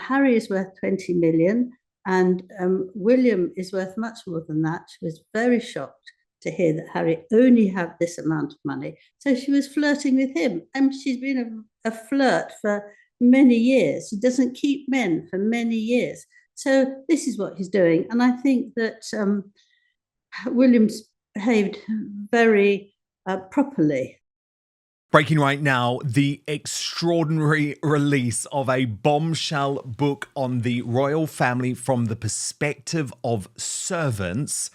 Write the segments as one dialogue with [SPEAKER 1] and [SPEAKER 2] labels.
[SPEAKER 1] Harry is worth 20 million, and William is worth much more than that. She was very shocked to hear that Harry only had this amount of money. So she was flirting with him, and she's been a flirt for many years. She doesn't keep men for many years. So this is what he's doing. And I think that William's behaved very properly.
[SPEAKER 2] Breaking right now, the extraordinary release of a bombshell book on the royal family from the perspective of servants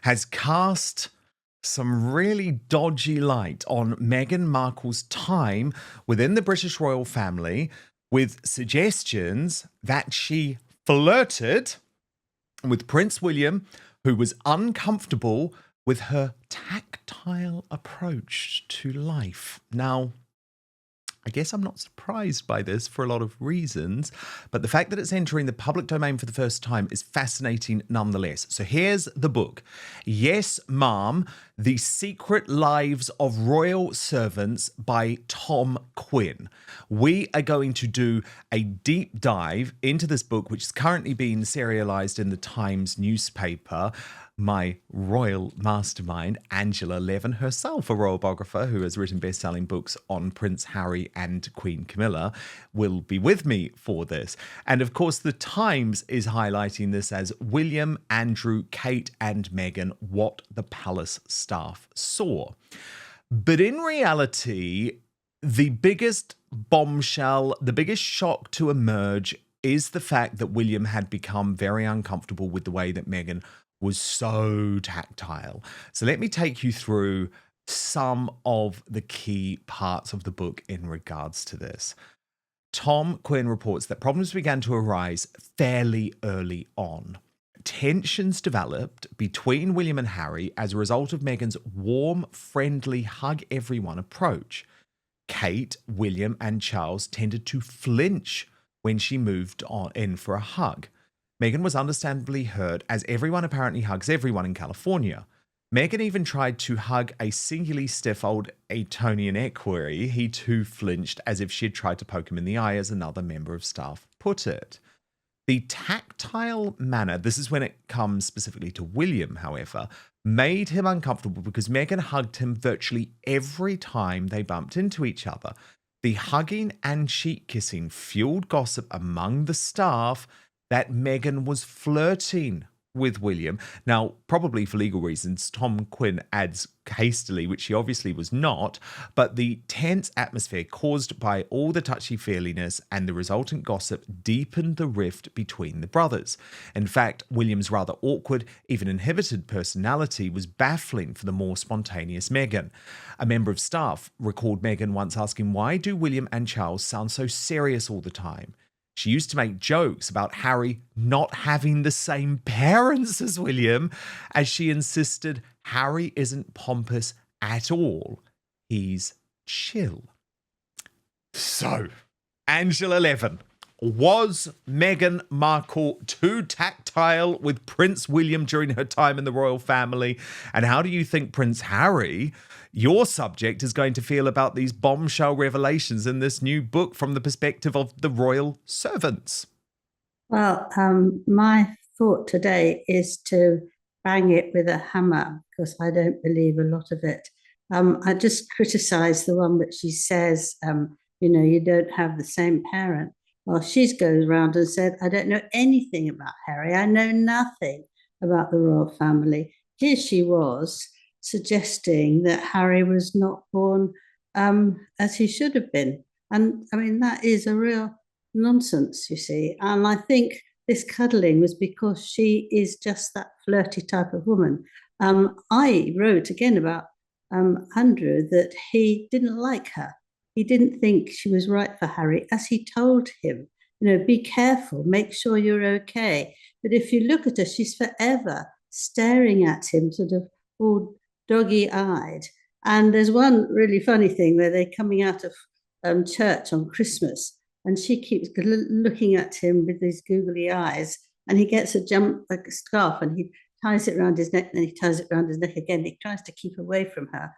[SPEAKER 2] has cast some really dodgy light on Meghan Markle's time within the British royal family, with suggestions that she flirted with Prince William, who was uncomfortable with her tactile approach to life. Now, I guess I'm not surprised by this for a lot of reasons, but the fact that it's entering the public domain for the first time is fascinating nonetheless. So here's the book. Yes, Ma'am, The Secret Lives of Royal Servants by Tom Quinn. We are going to do a deep dive into this book, which is currently being serialized in the Times newspaper. My royal mastermind, Angela Levin, herself a royal biographer who has written best-selling books on Prince Harry and Queen Camilla, will be with me for this. And of course, the Times is highlighting this as William, Andrew, Kate and Meghan, what the palace staff saw. But in reality, the biggest bombshell, the biggest shock to emerge is the fact that William had become very uncomfortable with the way that Meghan was so tactile. So let me take you through some of the key parts of the book in regards to this. Tom Quinn reports that problems began to arise fairly early on. Tensions developed between William and Harry as a result of Meghan's warm, friendly, hug everyone approach. Kate, William and Charles tended to flinch when she moved on in for a hug. Meghan was understandably hurt, as everyone apparently hugs everyone in California. Meghan even tried to hug a singularly stiff old Etonian equerry. He too flinched, as if she had tried to poke him in the eye, as another member of staff put it. The tactile manner, this is when it comes specifically to William, however, made him uncomfortable because Meghan hugged him virtually every time they bumped into each other. The hugging and cheek kissing fueled gossip among the staff that Meghan was flirting with William. Now, probably for legal reasons, Tom Quinn adds hastily, which he obviously was not, but the tense atmosphere caused by all the touchy-feeliness and the resultant gossip deepened the rift between the brothers. In fact, William's rather awkward, even inhibited personality was baffling for the more spontaneous Meghan. A member of staff recalled Meghan once asking, "Why do William and Charles sound so serious all the time?" She used to make jokes about Harry not having the same parents as William, as she insisted Harry isn't pompous at all. He's chill. So, Angela Levin, was Meghan Markle too tactile with Prince William during her time in the royal family? And how do you think Prince Harry, your subject, is going to feel about these bombshell revelations in this new book from the perspective of the royal servants?
[SPEAKER 1] Well, my thought today is to bang it with a hammer, because I don't believe a lot of it. I just criticise the one that she says, you don't have the same parent. Well, she goes around and said, I don't know anything about Harry. I know nothing about the royal family. Here she was suggesting that Harry was not born as he should have been. And I mean, that is a real nonsense, you see. And I think this cuddling was because she is just that flirty type of woman. I wrote again about Andrew that he didn't like her. He didn't think she was right for Harry, as he told him, be careful, make sure you're okay. But if you look at her, she's forever staring at him, sort of all doggy-eyed. And there's one really funny thing where they're coming out of church on Christmas, and she keeps looking at him with these googly eyes, and he gets a scarf, and he ties it around his neck, and then he ties it around his neck again. He tries to keep away from her,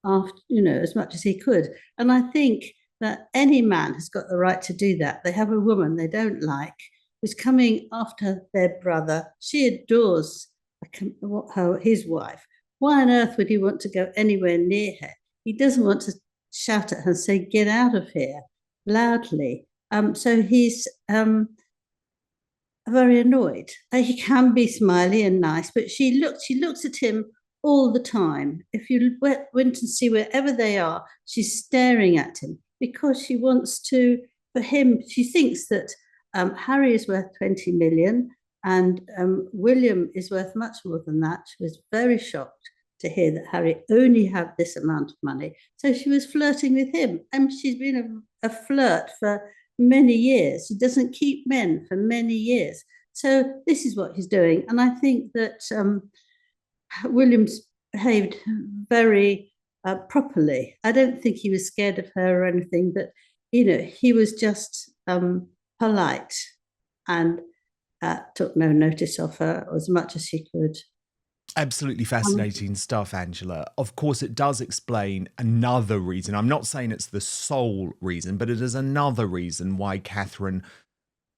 [SPEAKER 1] after, as much as he could. And I think that any man has got the right to do that. They have a woman they don't like who's coming after their brother. She adores his wife. Why on earth would he want to go anywhere near her? He doesn't want to shout at her and say, "Get out of here," loudly. So he's very annoyed. He can be smiley and nice, but she looks at him all the time. If you went and see wherever they are, she's staring at him because she wants to, for him, she thinks that Harry is worth 20 million and William is worth much more than that. She was very shocked to hear that Harry only had this amount of money. So she was flirting with him. And she's been a flirt for many years. He doesn't keep men for many years. So this is what he's doing. And I think that Williams behaved very properly. I don't think he was scared of her or anything, but, he was just polite and took no notice of her as much as he could.
[SPEAKER 2] Absolutely fascinating stuff, Angela. Of course, it does explain another reason. I'm not saying it's the sole reason, but it is another reason why Catherine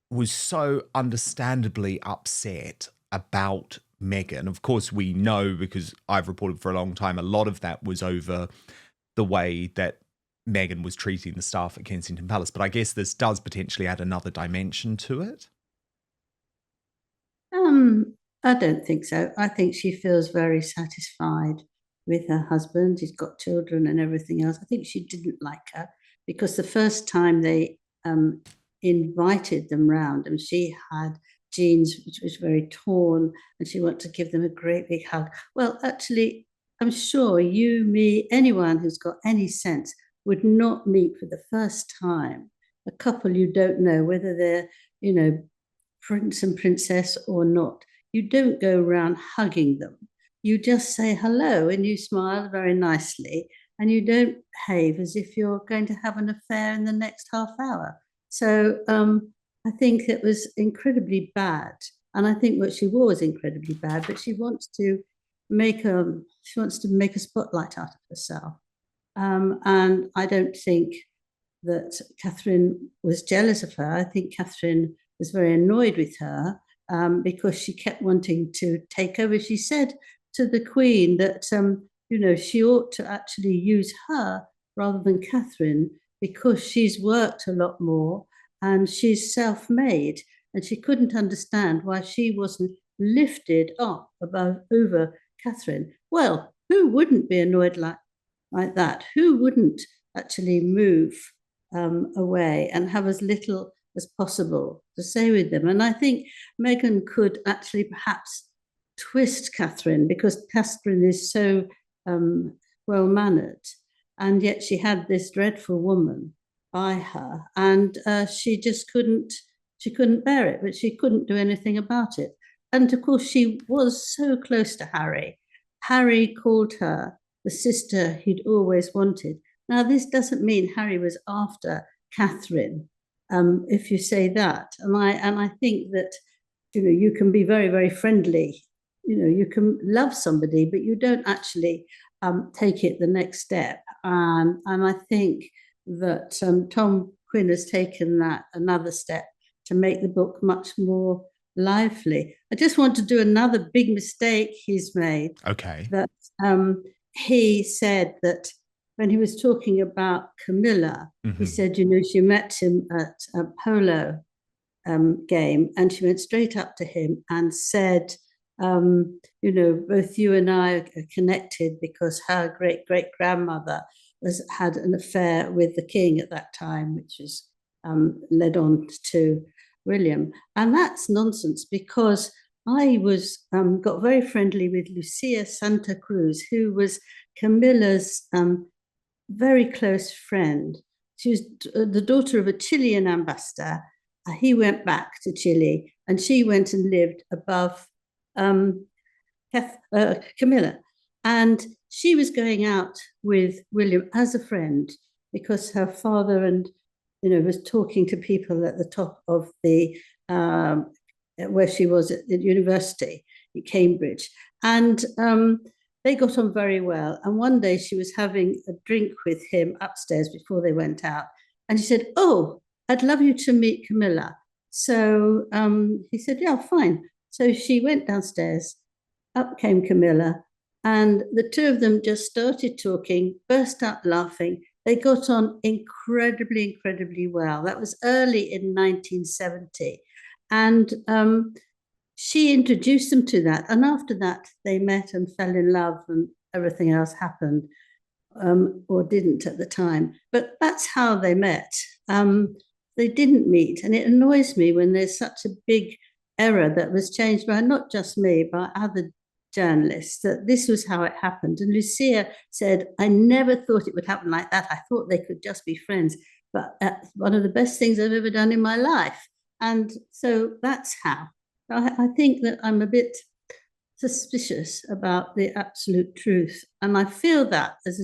[SPEAKER 2] was so understandably upset about Meghan. Of course, we know, because I've reported for a long time, a lot of that was over the way that Meghan was treating the staff at Kensington Palace. But I guess this does potentially add another dimension to it.
[SPEAKER 1] I don't think so. I think she feels very satisfied with her husband. He's got children and everything else. I think she didn't like her because the first time they invited them round and she had jeans which was very torn and she wanted to give them a great big hug. Well, actually, I'm sure you, me, anyone who's got any sense would not meet for the first time a couple you don't know, whether they're, prince and princess or not. You don't go around hugging them. You just say hello and you smile very nicely and you don't behave as if you're going to have an affair in the next half hour. So I think it was incredibly bad. And I think what she wore was incredibly bad, but she wants to make a spotlight out of herself. And I don't think that Catherine was jealous of her. I think Catherine was very annoyed with her because she kept wanting to take over. She said to the Queen that, she ought to actually use her rather than Catherine because she's worked a lot more and she's self-made. And she couldn't understand why she wasn't lifted up over Catherine. Well, who wouldn't be annoyed like that? Who wouldn't actually move away and have as little as possible to say with them? And I think Meghan could actually perhaps twist Catherine because Catherine is so well-mannered, and yet she had this dreadful woman by her, and she just couldn't bear it, but she couldn't do anything about it. And of course, she was so close to Harry. Harry called her the sister he'd always wanted. Now, this doesn't mean Harry was after Catherine, if you say that. And I think that, you can be very, very friendly. You can love somebody, but you don't actually take it the next step. And I think that Tom Quinn has taken that another step to make the book much more lively. I just want to do another big mistake he's made.
[SPEAKER 2] Okay.
[SPEAKER 1] That he said that when he was talking about Camilla, he said, she met him at a polo game and she went straight up to him and said, both you and I are connected because her great-great-grandmother had an affair with the king at that time, which was led on to William. And that's nonsense because I got very friendly with Lucia Santa Cruz, who was Camilla's very close friend. She was the daughter of a Chilean ambassador. He went back to Chile and she went and lived above Camilla. And she was going out with William as a friend because her father was talking to people at the top of the where she was at the university at Cambridge. And they got on very well. And one day she was having a drink with him upstairs before they went out. And she said, "Oh, I'd love you to meet Camilla." So he said, "Yeah, fine." So she went downstairs, up came Camilla, and the two of them just started talking, burst out laughing. They got on incredibly, incredibly well. That was early in 1970. And she introduced them to that. And after that, they met and fell in love, and everything else happened, or didn't at the time. But that's how they met. They didn't meet. And it annoys me when there's such a big error that was changed by not just me, by other journalists, that this was how it happened. And Lucia said, "I never thought it would happen like that. I thought they could just be friends. But that's one of the best things I've ever done in my life." And so that's how. I think that I'm a bit suspicious about the absolute truth. And I feel that as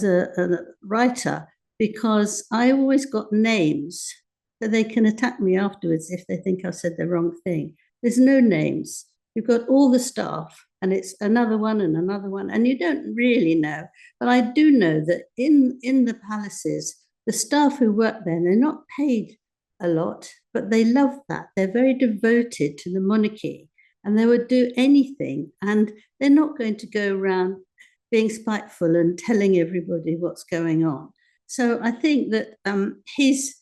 [SPEAKER 1] a writer, because I always got names that they can attack me afterwards if they think I've said the wrong thing. There's no names. You've got all the staff, and it's another one and another one, and you don't really know. But I do know that in the palaces, the staff who work there, they're not paid a lot, but they love that. They're very devoted to the monarchy, and they would do anything, and they're not going to go around being spiteful and telling everybody what's going on. So I think that he's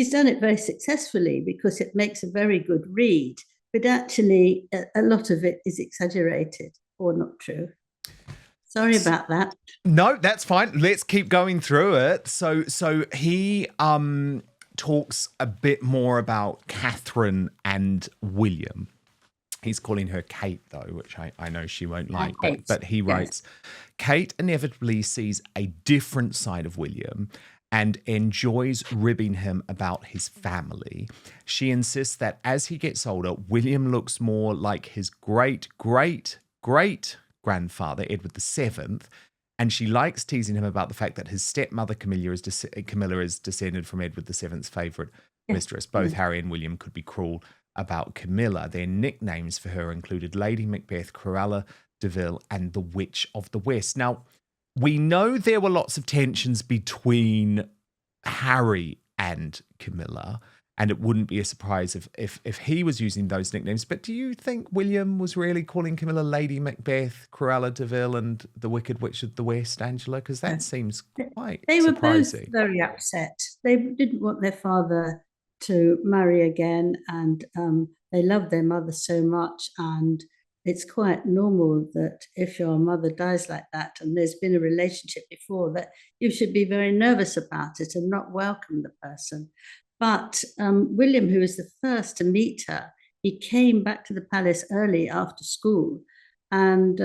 [SPEAKER 1] done it very successfully, because it makes a very good read, but actually a lot of it is exaggerated or not true. Sorry about that.
[SPEAKER 2] No, that's fine. Let's keep going through it. So he talks a bit more about Catherine and William. He's calling her Kate, though, which I know she won't like. But he writes, yes. Kate inevitably sees a different side of William and enjoys ribbing him about his family. She insists that as he gets older, William looks more like his great-great-great-grandfather, Edward VII, and she likes teasing him about the fact that his stepmother, Camilla, is descended from Edward VII's favourite mistress. Both Harry and William could be cruel about Camilla. Their nicknames for her included Lady Macbeth, Cruella de Vil, and the Witch of the West. Now, we know there were lots of tensions between Harry and Camilla, and it wouldn't be a surprise if he was using those nicknames. But do you think William was really calling Camilla Lady Macbeth, Cruella de Vil, and the Wicked Witch of the West, Angela? Because that seems quite
[SPEAKER 1] They were
[SPEAKER 2] surprising.
[SPEAKER 1] both very upset. They didn't want their father to marry again, and they loved their mother so much, and it's quite normal that if your mother dies like that and there's been a relationship before, that you should be very nervous about it and not welcome the person. But William, who was the first to meet her, he came back to the palace early after school, and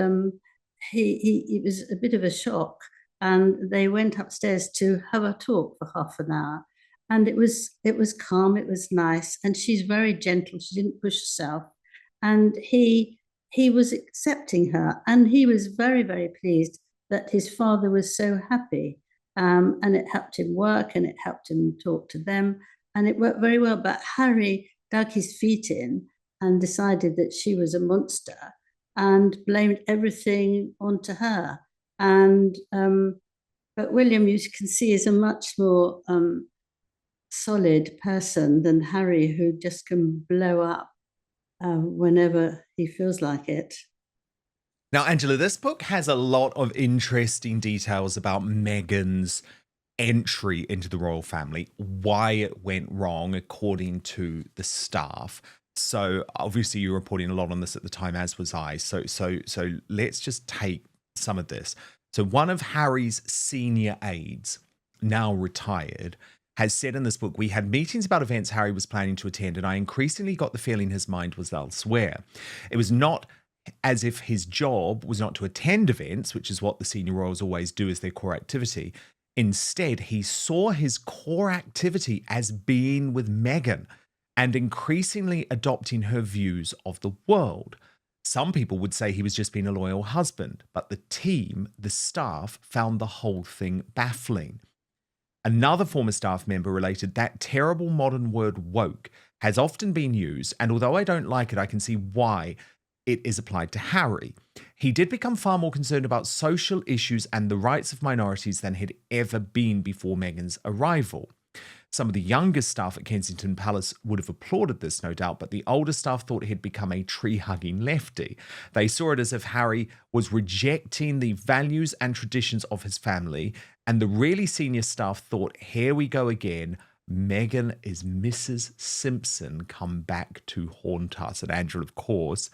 [SPEAKER 1] it was a bit of a shock, and they went upstairs to have a talk for half an hour. And it was calm, it was nice, and she's very gentle. She didn't push herself, and he was accepting her, and he was very, very pleased that his father was so happy, and it helped him work, and it helped him talk to them, and it worked very well. But Harry dug his feet in and decided that she was a monster and blamed everything onto her. And but William, you can see, is a much more solid person than Harry, who just can blow up whenever he feels like it.
[SPEAKER 2] Now, Angela, this book has a lot of interesting details about Meghan's entry into the royal family, why it went wrong according to the staff. So obviously you're reporting a lot on this at the time, as was I. So let's just take some of this. So one of Harry's senior aides, now retired, has said in this book, we had meetings about events Harry was planning to attend, and I increasingly got the feeling his mind was elsewhere. It was not as if his job was not to attend events, which is what the senior royals always do as their core activity. Instead, he saw his core activity as being with Meghan and increasingly adopting her views of the world. Some people would say he was just being a loyal husband, but the team, the staff, found the whole thing baffling. Another former staff member related that terrible modern word woke has often been used, and although I don't like it, I can see why it is applied to Harry. He did become far more concerned about social issues and the rights of minorities than had ever been before Meghan's arrival. Some of the younger staff at Kensington Palace would have applauded this, no doubt, but the older staff thought he'd become a tree-hugging lefty. They saw it as if Harry was rejecting the values and traditions of his family, and the really senior staff thought, here we go again. Meghan is Mrs. Simpson come back to haunt us. And Angela, of course,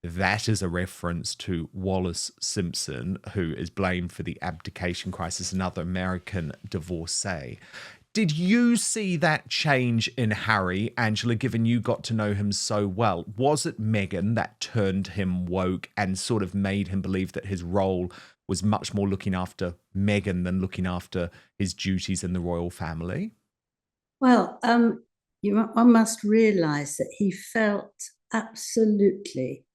[SPEAKER 2] that is a reference to Wallace Simpson, who is blamed for the abdication crisis, another American divorcee. Did you see that change in Harry, Angela, given you got to know him so well? Was it Meghan that turned him woke and sort of made him believe that his role was much more looking after Meghan than looking after his duties in the royal family?
[SPEAKER 1] Well, one must realise that he felt absolutely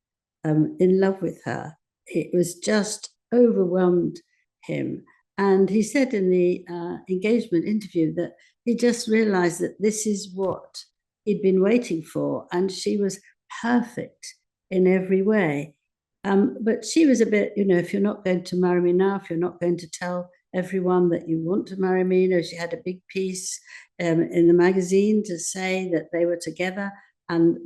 [SPEAKER 1] in love with her. It was just overwhelmed him. And he said in the engagement interview that he just realized that this is what he'd been waiting for. And she was perfect in every way. But she was a bit, if you're not going to marry me now, if you're not going to tell everyone that you want to marry me, she had a big piece in the magazine to say that they were together. And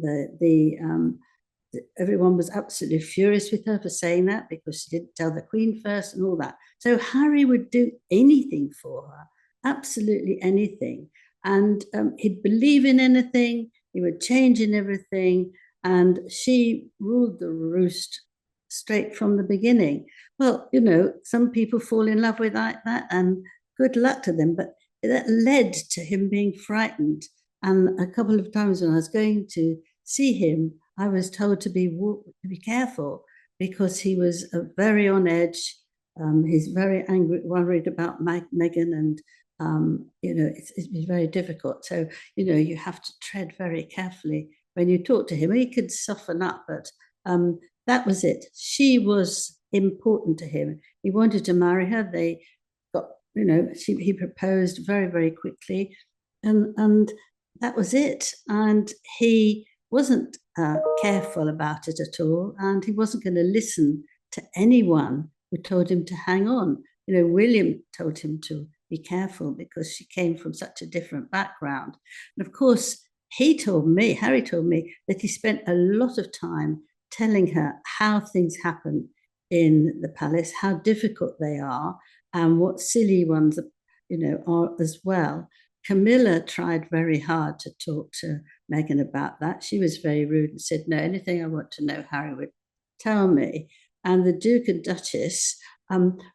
[SPEAKER 1] everyone was absolutely furious with her for saying that because she didn't tell the Queen first and all that. So Harry would do anything for her, absolutely anything. And he'd believe in anything, he would change in everything. And she ruled the roost straight from the beginning. Well, some people fall in love with that, and good luck to them. But that led to him being frightened. And a couple of times when I was going to see him, I was told to be careful because he was very on edge. He's very angry, worried about Meghan, and it's been very difficult. So you have to tread very carefully when you talk to him. He could soften up, but that was it. She was important to him. He wanted to marry her. They got, he proposed very, very quickly, and that was it. And he wasn't careful about it at all, and he wasn't going to listen to anyone who told him to hang on. William told him to be careful because she came from such a different background. And of course, Harry told me that he spent a lot of time telling her how things happen in the palace, how difficult they are, and what silly ones are as well. Camilla tried very hard to talk to Meghan about that. She was very rude and said, no, anything I want to know, Harry would tell me. And the Duke and Duchess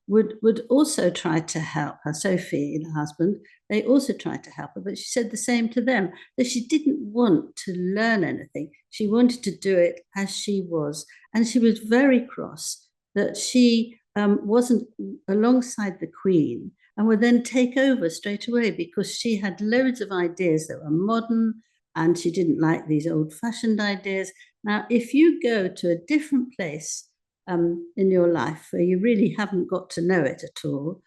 [SPEAKER 1] would also try to help her. Sophie and her husband, they also tried to help her, but she said the same to them, that she didn't want to learn anything. She wanted to do it as she was. And she was very cross that she wasn't alongside the Queen and would then take over straight away because she had loads of ideas that were modern and she didn't like these old-fashioned ideas. Now, if you go to a different place in your life where you really haven't got to know it at all,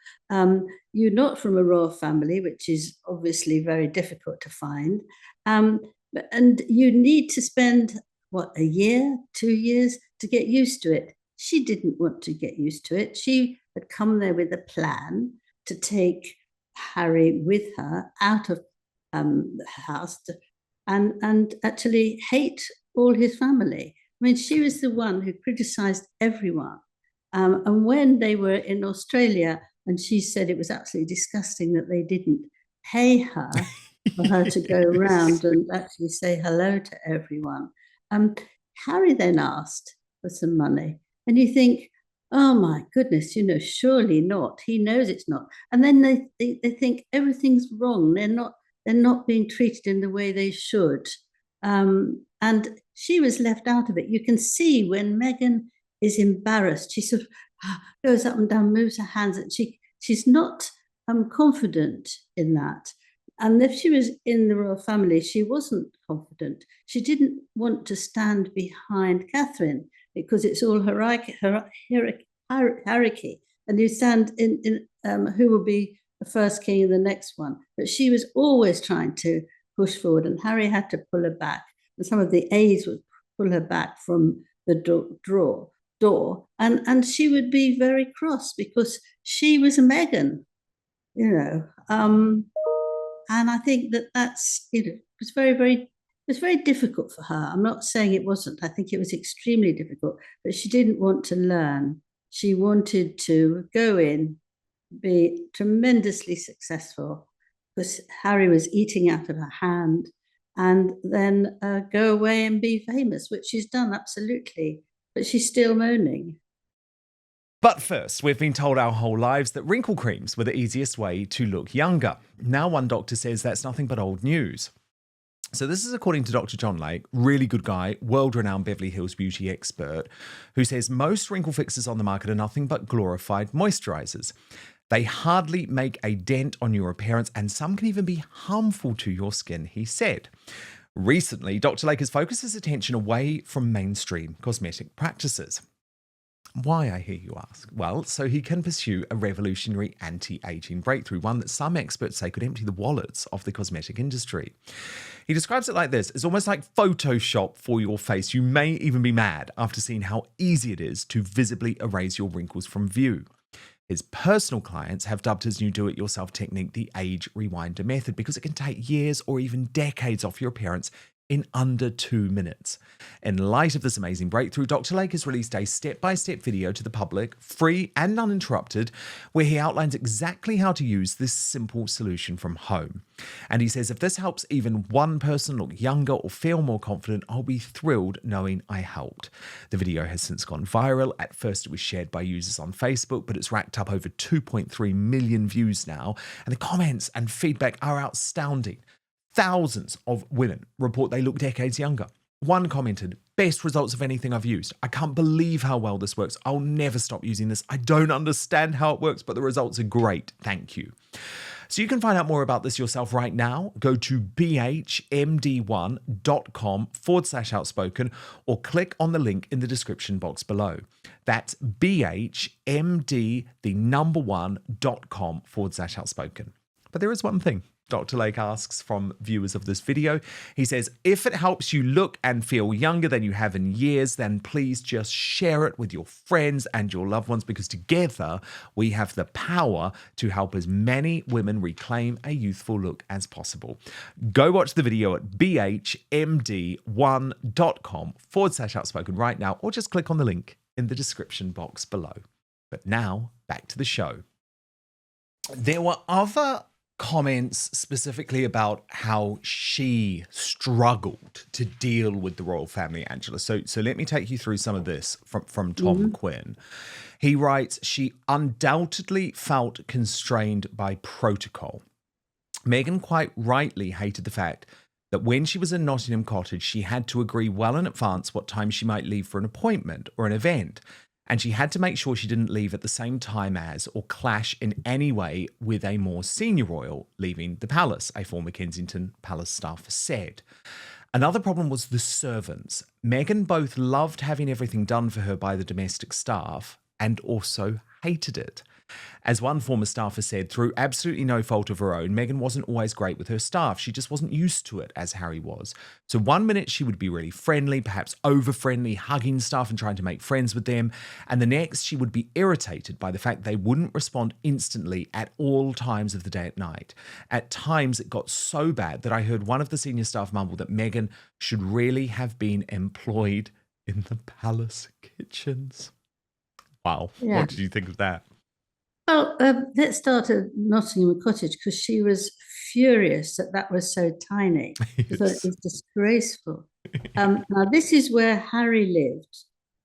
[SPEAKER 1] you're not from a royal family, which is obviously very difficult to find, and you need to spend, a year, 2 years to get used to it. She didn't want to get used to it. She had come there with a plan to take Harry with her out of the house and actually hate all his family. I mean, she was the one who criticized everyone. And when they were in Australia, and she said it was absolutely disgusting that they didn't pay her for her to go around and actually say hello to everyone. Harry then asked for some money. And you think, oh my goodness, surely not. He knows it's not. And then they think everything's wrong. They're not being treated in the way they should. And she was left out of it. You can see when Meghan is embarrassed, she sort of goes up and down, moves her hands, and she's not confident in that. And if she was in the royal family, she wasn't confident. She didn't want to stand behind Catherine because it's all hierarchy, and you stand in who will be the first king and the next one. But she was always trying to push forward, and Harry had to pull her back. And some of the aides would pull her back from the door, and she would be very cross because she was a Meghan, and I think that that's, it was it was very difficult for her. I'm not saying it wasn't. I think it was extremely difficult, but she didn't want to learn. She wanted to go in, be tremendously successful, because Harry was eating out of her hand, and then go away and be famous, which she's done, absolutely. But she's still moaning.
[SPEAKER 2] But first, we've been told our whole lives that wrinkle creams were the easiest way to look younger. Now one doctor says that's nothing but old news. So this is according to Dr. John Lake, really good guy, world-renowned Beverly Hills beauty expert, who says most wrinkle fixes on the market are nothing but glorified moisturizers. They hardly make a dent on your appearance, and some can even be harmful to your skin, he said. Recently, Dr. Lake has focused his attention away from mainstream cosmetic practices. Why, I hear you ask? Well, so he can pursue a revolutionary anti-aging breakthrough, one that some experts say could empty the wallets of the cosmetic industry. He describes it like this: it's almost like Photoshop for your face. You may even be mad after seeing how easy it is to visibly erase your wrinkles from view. His personal clients have dubbed his new do-it-yourself technique the age rewinder method because it can take years or even decades off your appearance in under 2 minutes. In light of this amazing breakthrough, Dr. Lake has released a step-by-step video to the public, free and uninterrupted, where he outlines exactly how to use this simple solution from home. And he says, if this helps even one person look younger or feel more confident, I'll be thrilled knowing I helped. The video has since gone viral. At first, it was shared by users on Facebook, but it's racked up over 2.3 million views now. And the comments and feedback are astounding. Thousands of women report they look decades younger. One commented, best results of anything I've used. I can't believe how well this works. I'll never stop using this. I don't understand how it works, but the results are great. Thank you. So you can find out more about this yourself right now. Go to bhmd1.com/outspoken or click on the link in the description box below. That's bhmd1.com/outspoken. But there is one thing Dr. Lake asks from viewers of this video. He says, if it helps you look and feel younger than you have in years, then please just share it with your friends and your loved ones, because together we have the power to help as many women reclaim a youthful look as possible. Go watch the video at bhmd1.com/outspoken right now, or just click on the link in the description box below. But now, back to the show. There were other comments specifically about how she struggled to deal with the royal family, Angela. So let me take you through some of this from Tom Quinn. He writes, she undoubtedly felt constrained by protocol. Meghan quite rightly hated the fact that when she was in Nottingham Cottage, she had to agree well in advance what time she might leave for an appointment or an event. And she had to make sure she didn't leave at the same time as or clash in any way with a more senior royal leaving the palace, a former Kensington Palace staffer said. Another problem was the servants. Meghan both loved having everything done for her by the domestic staff and also hated it. As one former staffer said, through absolutely no fault of her own, Meghan wasn't always great with her staff. She just wasn't used to it, as Harry was. So one minute she would be really friendly, perhaps over-friendly, hugging staff and trying to make friends with them. And the next she would be irritated by the fact they wouldn't respond instantly at all times of the day and night. At times it got so bad that I heard one of the senior staff mumble that Meghan should really have been employed in the palace kitchens. Wow. Yeah. What did you think of that?
[SPEAKER 1] Well, let's start at Nottingham Cottage, because she was furious that that was so tiny. Yes. She thought it was disgraceful. Now, this is where Harry lived,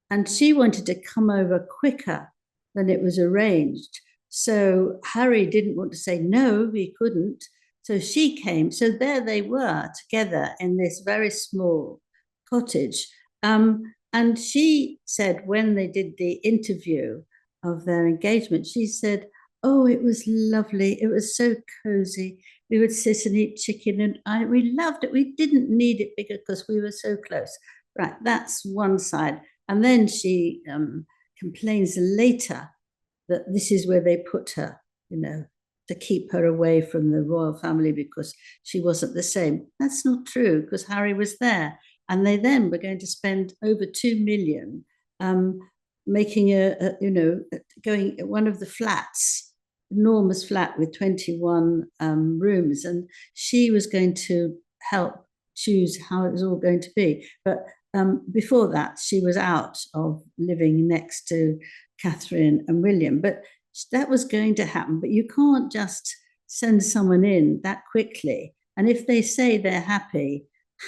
[SPEAKER 1] and she wanted to come over quicker than it was arranged. So Harry didn't want to say no, he couldn't. So she came. So there they were together in this very small cottage. And she said when they did the interview of their engagement, she said, oh, it was lovely. It was so cozy. We would sit and eat chicken, and we loved it. We didn't need it bigger because we were so close. Right, that's one side. And then she complains later that this is where they put her, to keep her away from the royal family because she wasn't the same. That's not true, because Harry was there. And they then were going to spend over 2 million making going one of the flats enormous flat with 21 rooms, and she was going to help choose how it was all going to be. But before that, she was out of living next to Catherine and William. But that was going to happen. But you can't just send someone in that quickly. And if they say they're happy,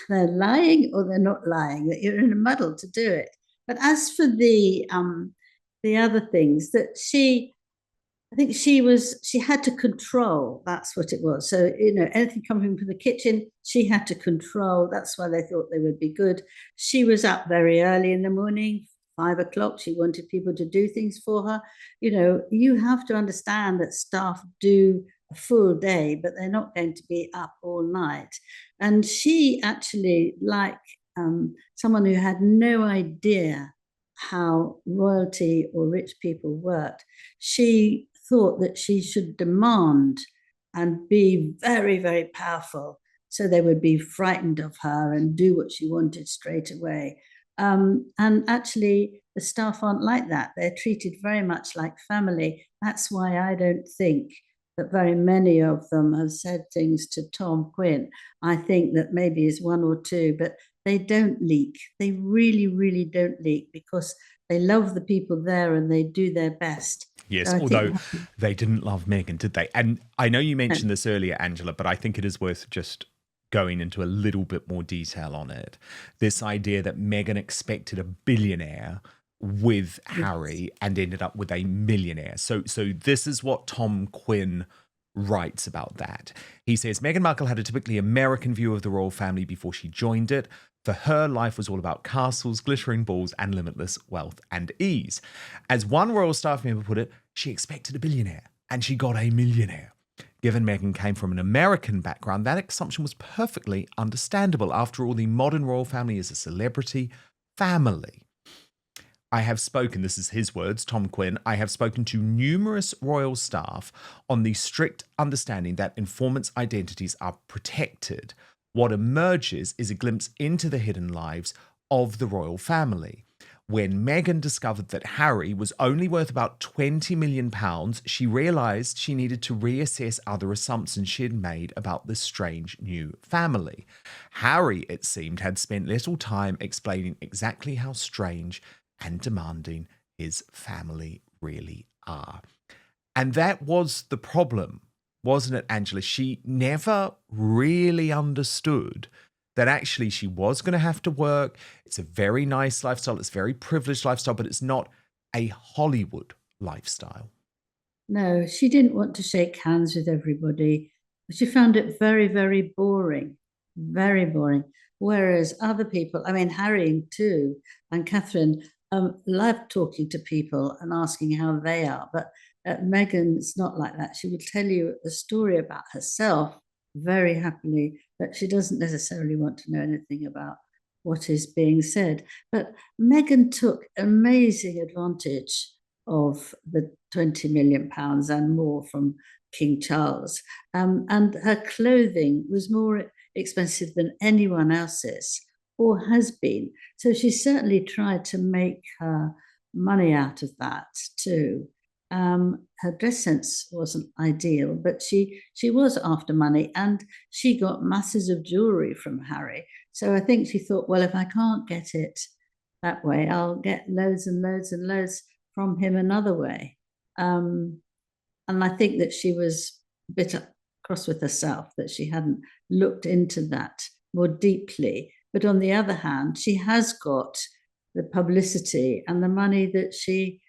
[SPEAKER 1] they're lying or they're not lying, that you're in a muddle to do it. But as for the other things that I think she had to control. That's what it was. So, anything coming from the kitchen, she had to control. That's why they thought they would be good. She was up very early in the morning, 5 o'clock. She wanted people to do things for her. You have to understand that staff do a full day, but they're not going to be up all night. And she actually, like someone who had no idea how royalty or rich people worked, she thought that she should demand and be very, very powerful so they would be frightened of her and do what she wanted straight away. And actually, the staff aren't like that. They're treated very much like family. That's why I don't think that very many of them have said things to Tom Quinn. I think that maybe is one or two, but they don't leak. They really, really don't leak because they love the people there and they do their best.
[SPEAKER 2] Yes,
[SPEAKER 1] So
[SPEAKER 2] although they didn't love Meghan, did they? And I know you mentioned this earlier, Angela, but I think it is worth just going into a little bit more detail on it. This idea that Meghan expected a billionaire with Harry and ended up with a millionaire. So this is what Tom Quinn writes about that. He says, Meghan Markle had a typically American view of the royal family before she joined it. For her, life was all about castles, glittering balls, and limitless wealth and ease. As one royal staff member put it, she expected a billionaire, and she got a millionaire. Given Meghan came from an American background, that assumption was perfectly understandable. After all, the modern royal family is a celebrity family. I have spoken, this is his words, Tom Quinn, I have spoken to numerous royal staff on the strict understanding that informants' identities are protected. What emerges is a glimpse into the hidden lives of the royal family. When Meghan discovered that Harry was only worth about £20 million, she realised she needed to reassess other assumptions she had made about this strange new family. Harry, it seemed, had spent little time explaining exactly how strange and demanding his family really are. And that was the problem, wasn't it, Angela? She never really understood that actually she was going to have to work. It's a very nice lifestyle. It's a very privileged lifestyle, but it's not a Hollywood lifestyle.
[SPEAKER 1] No, she didn't want to shake hands with everybody. She found it very, very boring, very boring. Whereas other people, I mean, Harry too, and Catherine, love talking to people and asking how they are. But Meghan's not like that. She will tell you a story about herself very happily, but she doesn't necessarily want to know anything about what is being said. But Meghan took amazing advantage of the £20 million and more from King Charles. And her clothing was more expensive than anyone else's or has been. So she certainly tried to make her money out of that too. Her dress sense wasn't ideal, but she was after money and she got masses of jewelry from Harry. So I think she thought, well, if I can't get it that way, I'll get loads and loads and loads from him another way. And I think that she was a bit cross with herself that she hadn't looked into that more deeply. But on the other hand, she has got the publicity and the money that she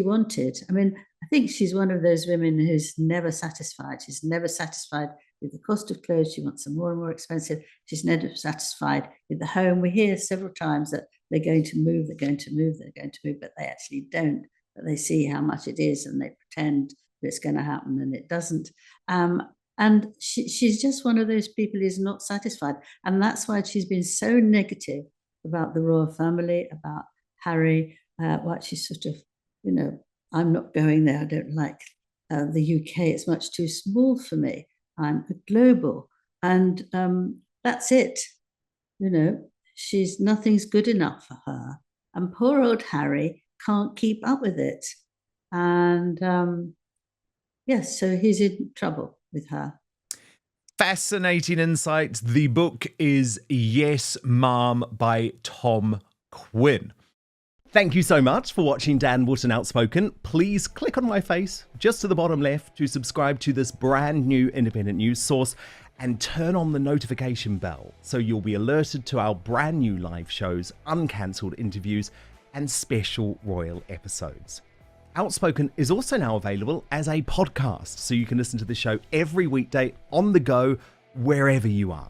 [SPEAKER 1] wanted. I mean, I think she's one of those women who's never satisfied. She's never satisfied with the cost of clothes. She wants them more and more expensive. She's never satisfied with the home. We hear several times that they're going to move, they're going to move, they're going to move, but they actually don't. But they see how much it is and they pretend that it's going to happen and it doesn't. And she's just one of those people who's not satisfied. And that's why she's been so negative about the royal family, about Harry, why she's sort of, I'm not going there. I don't like the UK. It's much too small for me. I'm a global. And that's it. Nothing's good enough for her. And poor old Harry can't keep up with it. And Yes, so he's in trouble with her.
[SPEAKER 2] Fascinating insights. The book is Yes, Mom by Tom Quinn. Thank you so much for watching Dan Wootton Outspoken. Please click on my face just to the bottom left to subscribe to this brand new independent news source and turn on the notification bell so you'll be alerted to our brand new live shows, uncancelled interviews, and special royal episodes. Outspoken is also now available as a podcast, so you can listen to the show every weekday on the go, wherever you are.